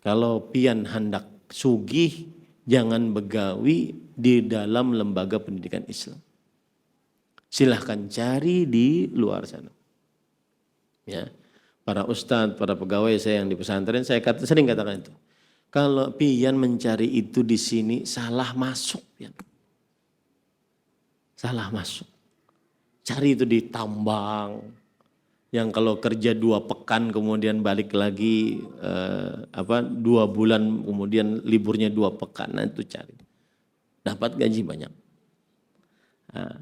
Kalau pian hendak sugih, jangan begawi di dalam lembaga pendidikan Islam. Silahkan cari di luar sana. Ya, para ustadz, para pegawai saya yang di pesantren, saya sering katakan itu. Kalau pian mencari itu di sini, salah masuk. Pian. Salah masuk. Cari itu di tambang, yang kalau kerja 2 pekan kemudian balik lagi 2 bulan kemudian liburnya 2 pekan, nah itu cari. Dapat gaji banyak. Nah,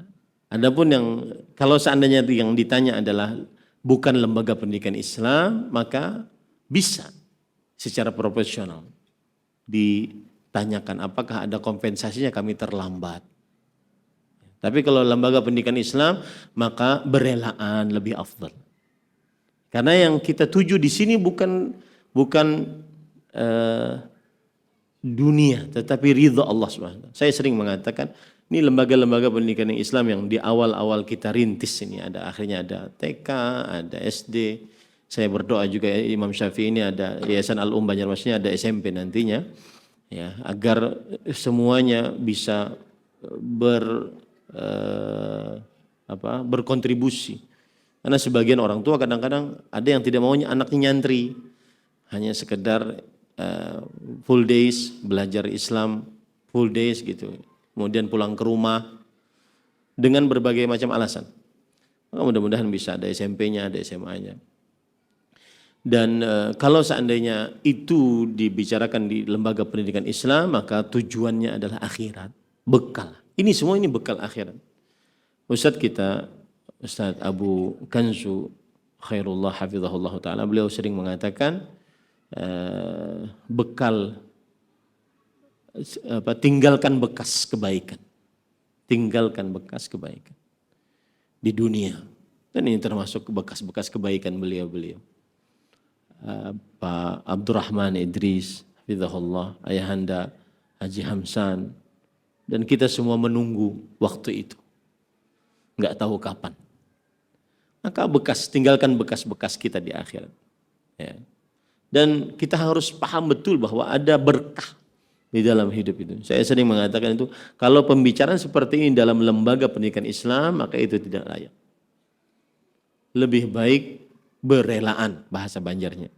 adapun yang kalau seandainya yang ditanya adalah bukan lembaga pendidikan Islam, maka bisa secara profesional ditanyakan apakah ada kompensasinya kami terlambat. Tapi kalau lembaga pendidikan Islam, maka berelaan lebih afdal. Karena yang kita tuju di sini bukan dunia, tetapi ridha Allah SWT. Saya sering mengatakan, ini lembaga-lembaga pendidikan Islam yang di awal-awal kita rintis ini, akhirnya ada TK, ada SD. Saya berdoa juga Imam Syafi'i ini ada Yayasan Al-Um Banjarmasin, ada SMP nantinya, ya, agar semuanya bisa berkontribusi. Karena sebagian orang tua kadang-kadang ada yang tidak maunya anaknya nyantri, hanya sekedar full days belajar Islam, full days gitu, kemudian pulang ke rumah dengan berbagai macam alasan. Maka mudah-mudahan bisa ada SMP-nya, ada SMA-nya. Dan kalau seandainya itu dibicarakan di lembaga pendidikan Islam, maka tujuannya adalah akhirat, bekal. Ini semua ini bekal akhirat. Ustadz kita, Ustadz Abu Kanzu Khairullah Hafizahullah Ta'ala, beliau sering mengatakan bekal, tinggalkan bekas kebaikan. Tinggalkan bekas kebaikan di dunia. Dan ini termasuk bekas-bekas kebaikan beliau-beliau. Pak Abdurrahman Idris Hafizahullah, Ayahanda Haji Hamsan, dan kita semua menunggu waktu itu. Enggak tahu kapan. Maka tinggalkan bekas-bekas kita di akhirat. Ya. Dan kita harus paham betul bahwa ada berkah di dalam hidup itu. Saya sering mengatakan itu, kalau pembicaraan seperti ini dalam lembaga pendidikan Islam, maka itu tidak layak. Lebih baik berelaan, bahasa Banjarnya.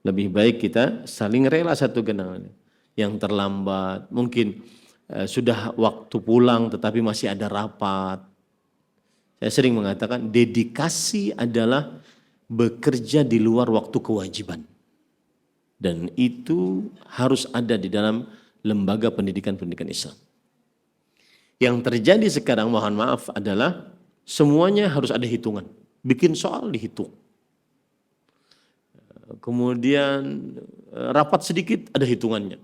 Lebih baik kita saling rela satu genangan. Yang terlambat, mungkin sudah waktu pulang tetapi masih ada rapat. Saya sering mengatakan dedikasi adalah bekerja di luar waktu kewajiban. Dan itu harus ada di dalam lembaga pendidikan Islam. Yang terjadi sekarang, mohon maaf, adalah semuanya harus ada hitungan. Bikin soal dihitung. Kemudian rapat sedikit ada hitungannya.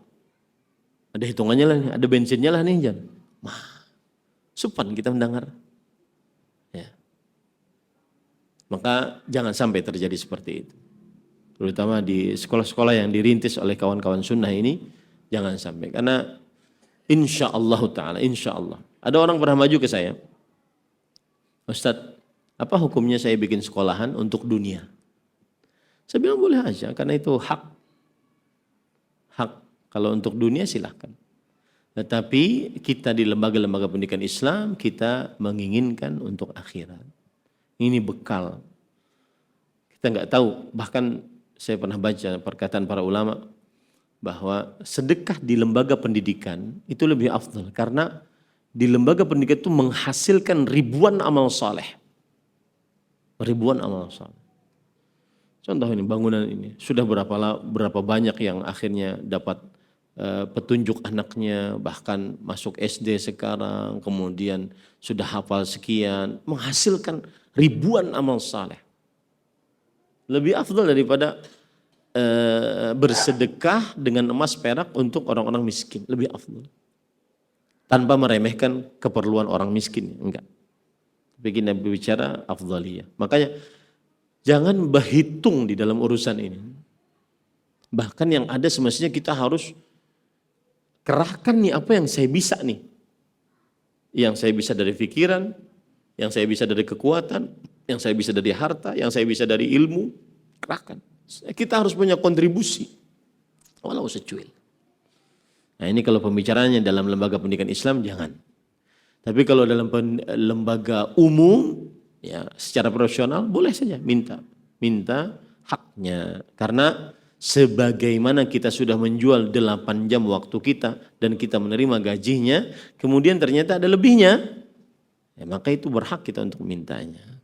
Ada hitungannya lah, ada bensinnya lah nih, Jan. Supan kita mendengar. Ya. Maka jangan sampai terjadi seperti itu. Terutama di sekolah-sekolah yang dirintis oleh kawan-kawan sunnah ini, jangan sampai. Karena insya Allah ta'ala, insya Allah. Ada orang pernah maju ke saya, Ustadz, apa hukumnya saya bikin sekolahan untuk dunia? Saya bilang boleh aja, karena itu hak. Hak. Kalau untuk dunia silahkan. Tetapi kita di lembaga-lembaga pendidikan Islam, kita menginginkan untuk akhirat. Ini bekal. Kita nggak tahu, bahkan saya pernah baca perkataan para ulama, bahwa sedekah di lembaga pendidikan itu lebih afdal. Karena di lembaga pendidikan itu menghasilkan ribuan amal saleh. Ribuan amal saleh. Contoh ini, bangunan ini. Sudah berapa banyak yang akhirnya dapat petunjuk anaknya, bahkan masuk SD sekarang, kemudian sudah hafal sekian, menghasilkan ribuan amal saleh. Lebih afdal daripada bersedekah dengan emas perak untuk orang-orang miskin, lebih afdal. Tanpa meremehkan keperluan orang miskin, enggak. Tapi kita berbicara afdaliyah. Makanya jangan berhitung di dalam urusan ini. Bahkan yang ada semestinya kita harus kerahkan nih apa yang saya bisa nih. Yang saya bisa dari pikiran, yang saya bisa dari kekuatan, yang saya bisa dari harta, yang saya bisa dari ilmu, kerahkan. Kita harus punya kontribusi. walau secuil. Nah ini kalau pembicaraannya dalam lembaga pendidikan Islam jangan. Tapi kalau dalam lembaga umum, ya secara profesional boleh saja minta haknya. Karena sebagaimana kita sudah menjual 8 jam waktu kita dan kita menerima gajinya, kemudian ternyata ada lebihnya, ya maka itu berhak kita untuk mintanya.